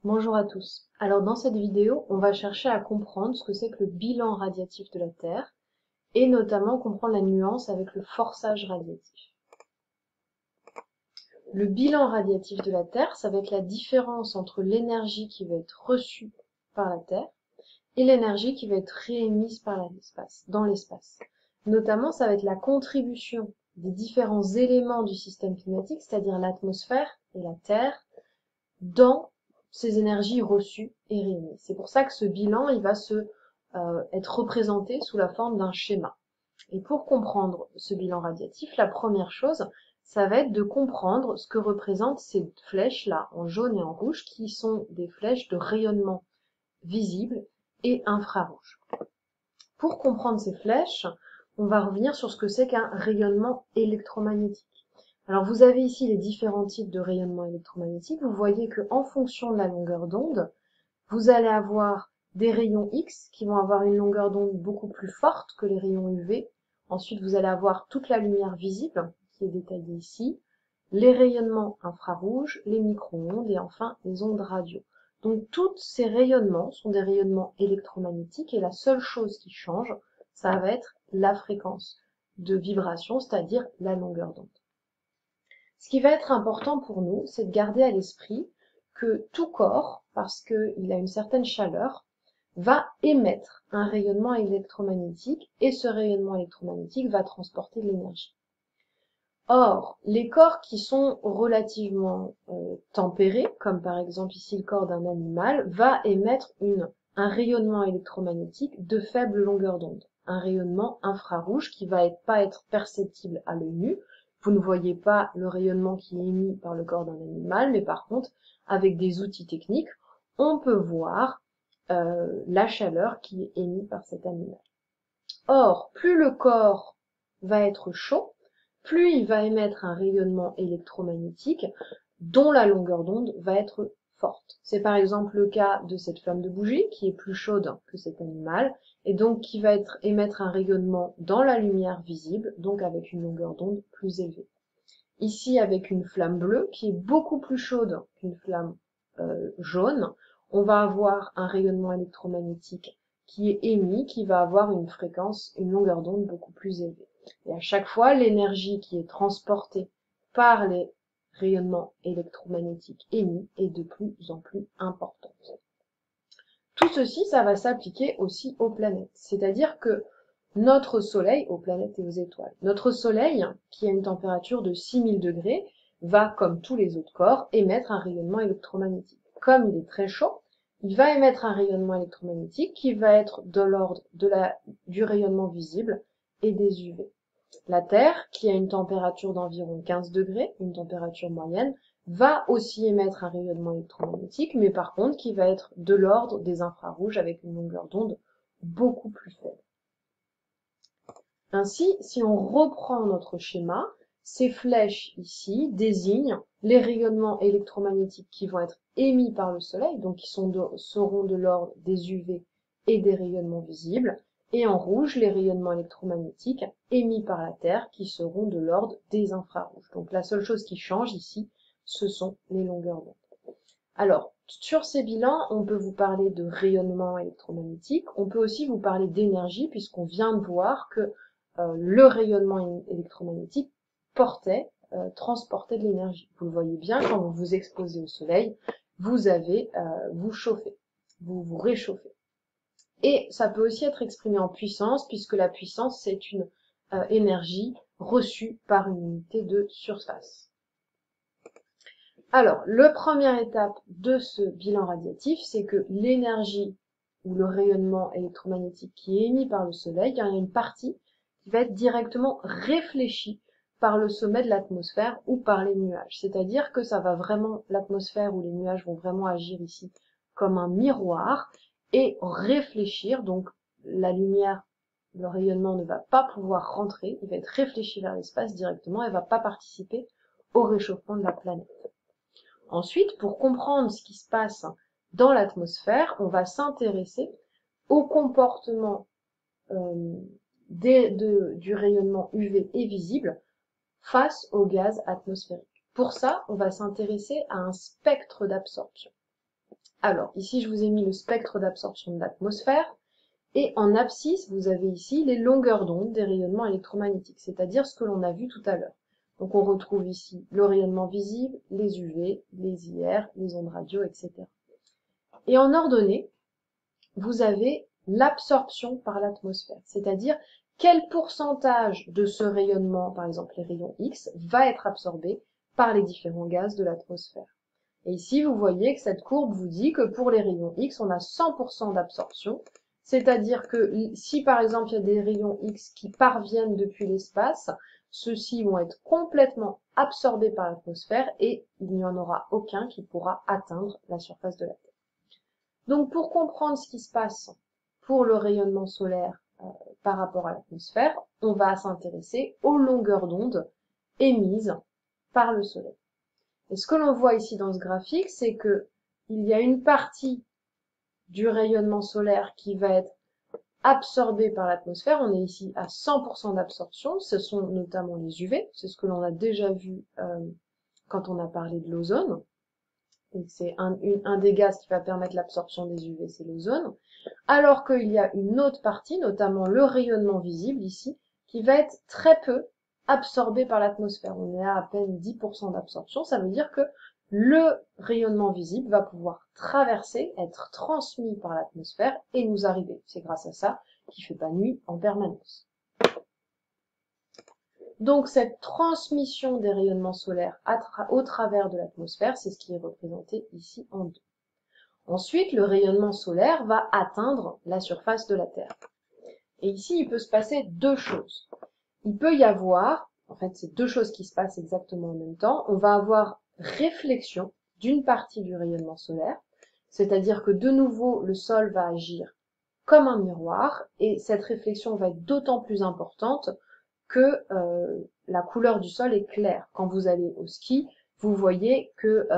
Bonjour à tous. Alors dans cette vidéo, on va chercher à comprendre ce que c'est que le bilan radiatif de la Terre et notamment comprendre la nuance avec le forçage radiatif. Le bilan radiatif de la Terre, ça va être la différence entre l'énergie qui va être reçue par la Terre et l'énergie qui va être réémise par dans l'espace. Notamment, ça va être la contribution des différents éléments du système climatique, c'est-à-dire l'atmosphère et la Terre, dans ces énergies reçues et réunies. C'est pour ça que ce bilan, il va être représenté sous la forme d'un schéma. Et pour comprendre ce bilan radiatif, la première chose, ça va être de comprendre ce que représentent ces flèches-là, en jaune et en rouge, qui sont des flèches de rayonnement visible et infrarouge. Pour comprendre ces flèches, on va revenir sur ce que c'est qu'un rayonnement électromagnétique. Alors vous avez ici les différents types de rayonnement électromagnétique. Vous voyez que en fonction de la longueur d'onde, vous allez avoir des rayons X qui vont avoir une longueur d'onde beaucoup plus forte que les rayons UV. Ensuite, vous allez avoir toute la lumière visible qui est détaillée ici, les rayonnements infrarouges, les micro-ondes et enfin les ondes radio. Donc tous ces rayonnements sont des rayonnements électromagnétiques et la seule chose qui change, ça va être la fréquence de vibration, c'est-à-dire la longueur d'onde. Ce qui va être important pour nous, c'est de garder à l'esprit que tout corps, parce qu'il a une certaine chaleur, va émettre un rayonnement électromagnétique et ce rayonnement électromagnétique va transporter de l'énergie. Or, les corps qui sont relativement tempérés, comme par exemple ici le corps d'un animal, va émettre un rayonnement électromagnétique de faible longueur d'onde, un rayonnement infrarouge qui va pas être perceptible à l'œil nu. Vous ne voyez pas le rayonnement qui est émis par le corps d'un animal, mais par contre, avec des outils techniques, on peut voir la chaleur qui est émise par cet animal. Or, plus le corps va être chaud, plus il va émettre un rayonnement électromagnétique dont la longueur d'onde va être forte. C'est par exemple le cas de cette flamme de bougie qui est plus chaude que cet animal et donc qui va émettre un rayonnement dans la lumière visible, donc avec une longueur d'onde plus élevée. Ici, avec une flamme bleue qui est beaucoup plus chaude qu'une flamme jaune, on va avoir un rayonnement électromagnétique qui est émis, qui va avoir une longueur d'onde beaucoup plus élevée. Et à chaque fois, l'énergie qui est transportée par les rayonnements électromagnétiques émis est de plus en plus importante. Tout ceci, ça va s'appliquer aussi aux planètes. C'est-à-dire que notre Soleil, aux planètes et aux étoiles, notre Soleil, qui a une température de 6000 degrés, va, comme tous les autres corps, émettre un rayonnement électromagnétique. Comme il est très chaud, il va émettre un rayonnement électromagnétique qui va être de l'ordre du rayonnement visible et des UV. La Terre, qui a une température d'environ 15 degrés, une température moyenne, va aussi émettre un rayonnement électromagnétique, mais par contre qui va être de l'ordre des infrarouges avec une longueur d'onde beaucoup plus faible. Ainsi, si on reprend notre schéma, ces flèches ici désignent les rayonnements électromagnétiques qui vont être émis par le Soleil, donc qui seront de l'ordre des UV et des rayonnements visibles, et en rouge, les rayonnements électromagnétiques émis par la Terre qui seront de l'ordre des infrarouges. Donc la seule chose qui change ici, ce sont les longueurs d'onde. Alors, sur ces bilans, on peut vous parler de rayonnement électromagnétique, on peut aussi vous parler d'énergie, puisqu'on vient de voir que le rayonnement électromagnétique transportait de l'énergie. Vous le voyez bien, quand vous vous exposez au soleil, vous chauffez, vous vous réchauffez. Et ça peut aussi être exprimé en puissance, puisque la puissance, c'est une énergie reçue par une unité de surface. Alors, la première étape de ce bilan radiatif, c'est que l'énergie ou le rayonnement électromagnétique qui est émis par le Soleil, il y a une partie qui va être directement réfléchie par le sommet de l'atmosphère ou par les nuages. C'est-à-dire que l'atmosphère ou les nuages vont vraiment agir ici comme un miroir et réfléchir, donc la lumière, le rayonnement ne va pas pouvoir rentrer, il va être réfléchi vers l'espace directement et ne va pas participer au réchauffement de la planète. Ensuite, pour comprendre ce qui se passe dans l'atmosphère, on va s'intéresser au comportement du rayonnement UV et visible face aux gaz atmosphériques. Pour ça, on va s'intéresser à un spectre d'absorption. Alors, ici, je vous ai mis le spectre d'absorption de l'atmosphère. Et en abscisse, vous avez ici les longueurs d'onde des rayonnements électromagnétiques, c'est-à-dire ce que l'on a vu tout à l'heure. Donc on retrouve ici le rayonnement visible, les UV, les IR, les ondes radio, etc. Et en ordonnée, vous avez l'absorption par l'atmosphère, c'est-à-dire quel pourcentage de ce rayonnement, par exemple les rayons X, va être absorbé par les différents gaz de l'atmosphère. Et ici, vous voyez que cette courbe vous dit que pour les rayons X, on a 100% d'absorption, c'est-à-dire que si par exemple il y a des rayons X qui parviennent depuis l'espace, ceux-ci vont être complètement absorbés par l'atmosphère et il n'y en aura aucun qui pourra atteindre la surface de la Terre. Donc pour comprendre ce qui se passe pour le rayonnement solaire par rapport à l'atmosphère, on va s'intéresser aux longueurs d'onde émises par le Soleil. Et ce que l'on voit ici dans ce graphique, c'est que il y a une partie du rayonnement solaire qui va être absorbée par l'atmosphère. On est ici à 100% d'absorption. Ce sont notamment les UV. C'est ce que l'on a déjà vu quand on a parlé de l'ozone. Et c'est un des gaz qui va permettre l'absorption des UV, c'est l'ozone. Alors qu'il y a une autre partie, notamment le rayonnement visible ici, qui va être très peu absorbé par l'atmosphère. On est à peine 10% d'absorption. Ça veut dire que le rayonnement visible va pouvoir traverser, être transmis par l'atmosphère et nous arriver. C'est grâce à ça qu'il ne fait pas nuit en permanence. Donc cette transmission des rayonnements solaires au travers de l'atmosphère, c'est ce qui est représenté ici en 2. Ensuite, le rayonnement solaire va atteindre la surface de la Terre. Et ici, il peut se passer deux choses. Il peut y avoir, en fait, c'est deux choses qui se passent exactement en même temps. On va avoir réflexion d'une partie du rayonnement solaire, c'est-à-dire que de nouveau, le sol va agir comme un miroir, et cette réflexion va être d'autant plus importante que la couleur du sol est claire. Quand vous allez au ski, vous voyez que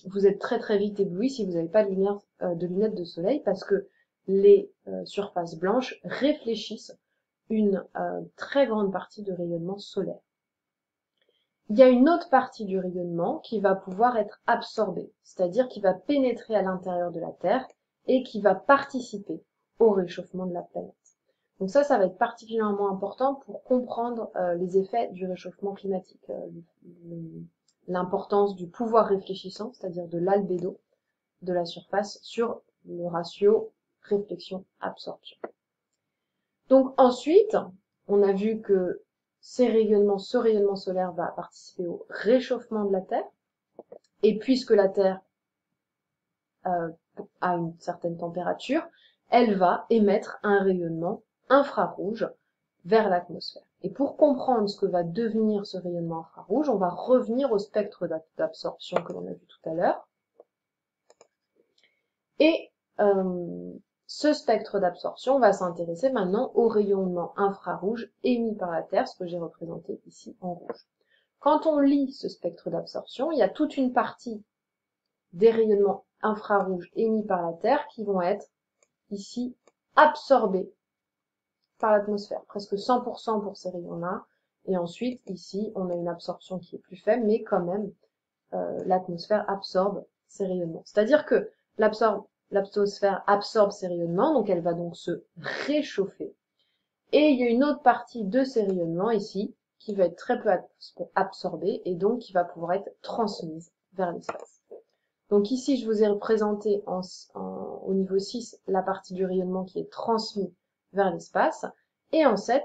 vous êtes très très vite ébloui si vous n'avez pas de lunettes de soleil, parce que les surfaces blanches réfléchissent une très grande partie de rayonnement solaire. Il y a une autre partie du rayonnement qui va pouvoir être absorbée, c'est-à-dire qui va pénétrer à l'intérieur de la Terre et qui va participer au réchauffement de la planète. Donc ça va être particulièrement important pour comprendre les effets du réchauffement climatique, l'importance du pouvoir réfléchissant, c'est-à-dire de l'albédo de la surface sur le ratio réflexion-absorption. Donc ensuite, on a vu que ce rayonnement solaire va participer au réchauffement de la Terre, et puisque la Terre a une certaine température, elle va émettre un rayonnement infrarouge vers l'atmosphère. Et pour comprendre ce que va devenir ce rayonnement infrarouge, on va revenir au spectre d'absorption que l'on a vu tout à l'heure. Et ce spectre d'absorption va s'intéresser maintenant au rayonnement infrarouge émis par la Terre, ce que j'ai représenté ici en rouge. Quand on lit ce spectre d'absorption, il y a toute une partie des rayonnements infrarouges émis par la Terre qui vont être ici absorbés par l'atmosphère, presque 100% pour ces rayons-là. Et ensuite, ici, on a une absorption qui est plus faible, mais quand même, l'atmosphère absorbe ces rayonnements. C'est-à-dire que l'atmosphère absorbe ces rayonnements, donc elle va donc se réchauffer. Et il y a une autre partie de ces rayonnements ici, qui va être très peu absorbée, et donc qui va pouvoir être transmise vers l'espace. Donc ici, je vous ai représenté au niveau 6 la partie du rayonnement qui est transmise vers l'espace, et en 7,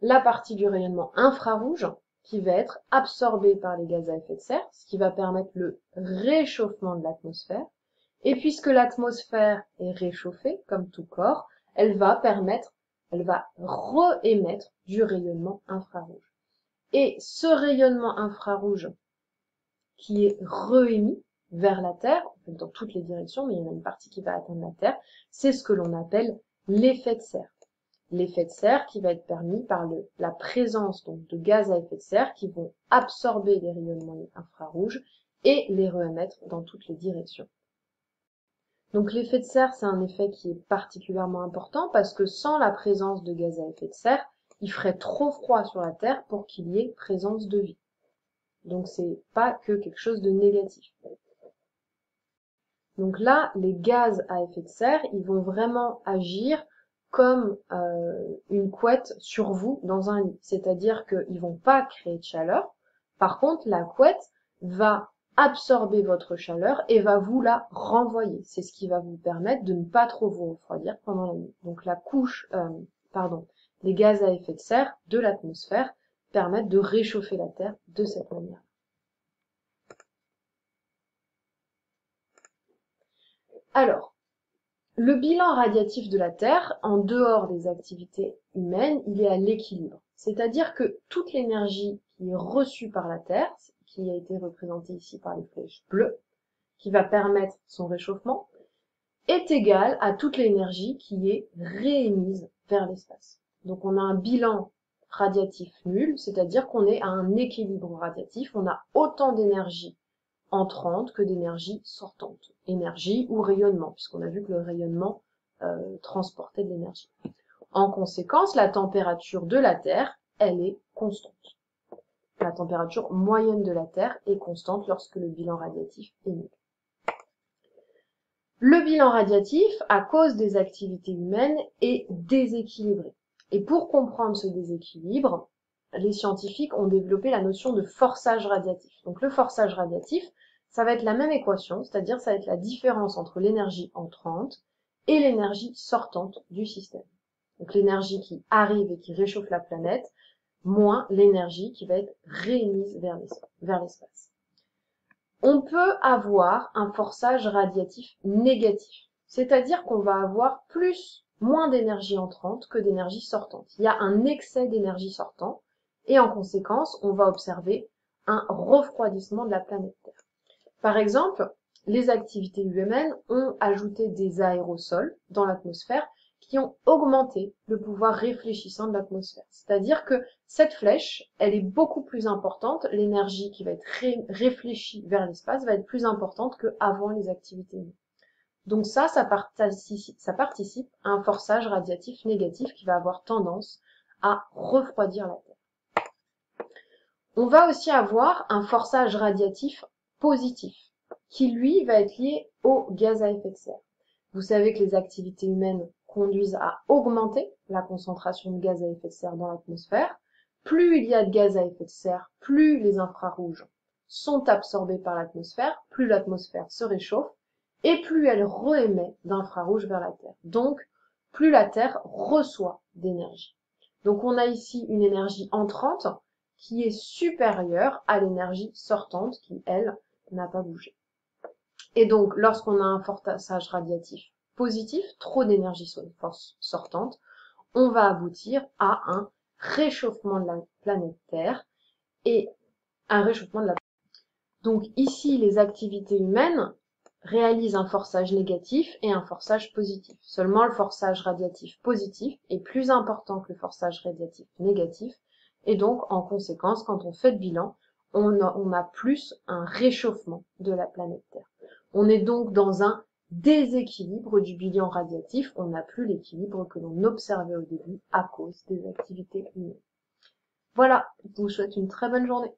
la partie du rayonnement infrarouge qui va être absorbée par les gaz à effet de serre, ce qui va permettre le réchauffement de l'atmosphère. Et puisque l'atmosphère est réchauffée, comme tout corps, elle va re-émettre du rayonnement infrarouge. Et ce rayonnement infrarouge qui est re-émis vers la Terre, dans toutes les directions, mais il y en a une partie qui va atteindre la Terre, c'est ce que l'on appelle l'effet de serre. L'effet de serre qui va être permis par la présence donc, de gaz à effet de serre qui vont absorber les rayonnements infrarouges et les re-émettre dans toutes les directions. Donc l'effet de serre, c'est un effet qui est particulièrement important parce que sans la présence de gaz à effet de serre, il ferait trop froid sur la Terre pour qu'il y ait présence de vie. Donc c'est pas que quelque chose de négatif. Donc là, les gaz à effet de serre, ils vont vraiment agir comme une couette sur vous dans un lit. C'est-à-dire qu'ils vont pas créer de chaleur. Par contre, la couette va absorber votre chaleur et va vous la renvoyer. C'est ce qui va vous permettre de ne pas trop vous refroidir pendant la nuit. Donc les gaz à effet de serre de l'atmosphère permettent de réchauffer la Terre de cette manière. Alors, le bilan radiatif de la Terre, en dehors des activités humaines, il est à l'équilibre. C'est-à-dire que toute l'énergie qui est reçue par la Terre, qui a été représentée ici par les flèches bleues, qui va permettre son réchauffement, est égale à toute l'énergie qui est réémise vers l'espace. Donc on a un bilan radiatif nul, c'est-à-dire qu'on est à un équilibre radiatif, on a autant d'énergie entrante que d'énergie sortante. Énergie ou rayonnement, puisqu'on a vu que le rayonnement transportait de l'énergie. En conséquence, la température de la Terre, elle est constante. La température moyenne de la Terre est constante lorsque le bilan radiatif est nul. Le bilan radiatif, à cause des activités humaines, est déséquilibré. Et pour comprendre ce déséquilibre, les scientifiques ont développé la notion de forçage radiatif. Donc le forçage radiatif, ça va être la même équation, c'est-à-dire ça va être la différence entre l'énergie entrante et l'énergie sortante du système. Donc l'énergie qui arrive et qui réchauffe la planète, moins l'énergie qui va être réémise vers l'espace. On peut avoir un forçage radiatif négatif, c'est-à-dire qu'on va avoir moins d'énergie entrante que d'énergie sortante. Il y a un excès d'énergie sortante et en conséquence, on va observer un refroidissement de la planète Terre. Par exemple, les activités humaines ont ajouté des aérosols dans l'atmosphère qui ont augmenté le pouvoir réfléchissant de l'atmosphère. C'est-à-dire que cette flèche, elle est beaucoup plus importante, l'énergie qui va être réfléchie vers l'espace va être plus importante qu'avant les activités humaines. Donc ça participe à un forçage radiatif négatif qui va avoir tendance à refroidir la Terre. On va aussi avoir un forçage radiatif positif, qui lui va être lié aux gaz à effet de serre. Vous savez que les activités humaines conduisent à augmenter la concentration de gaz à effet de serre dans l'atmosphère. Plus il y a de gaz à effet de serre, plus les infrarouges sont absorbés par l'atmosphère, plus l'atmosphère se réchauffe, et plus elle réémet d'infrarouges vers la Terre. Donc, plus la Terre reçoit d'énergie. Donc on a ici une énergie entrante qui est supérieure à l'énergie sortante qui, elle, n'a pas bougé. Et donc, lorsqu'on a un forçage radiatif positif, trop d'énergie sortante, on va aboutir à un réchauffement de la planète Terre et un réchauffement de la planète. Donc ici, les activités humaines réalisent un forçage négatif et un forçage positif. Seulement, le forçage radiatif positif est plus important que le forçage radiatif négatif et donc, en conséquence, quand on fait le bilan, on a plus un réchauffement de la planète Terre. On est donc dans un déséquilibre du bilan radiatif, on n'a plus l'équilibre que l'on observait au début à cause des activités humaines. Voilà, je vous souhaite une très bonne journée.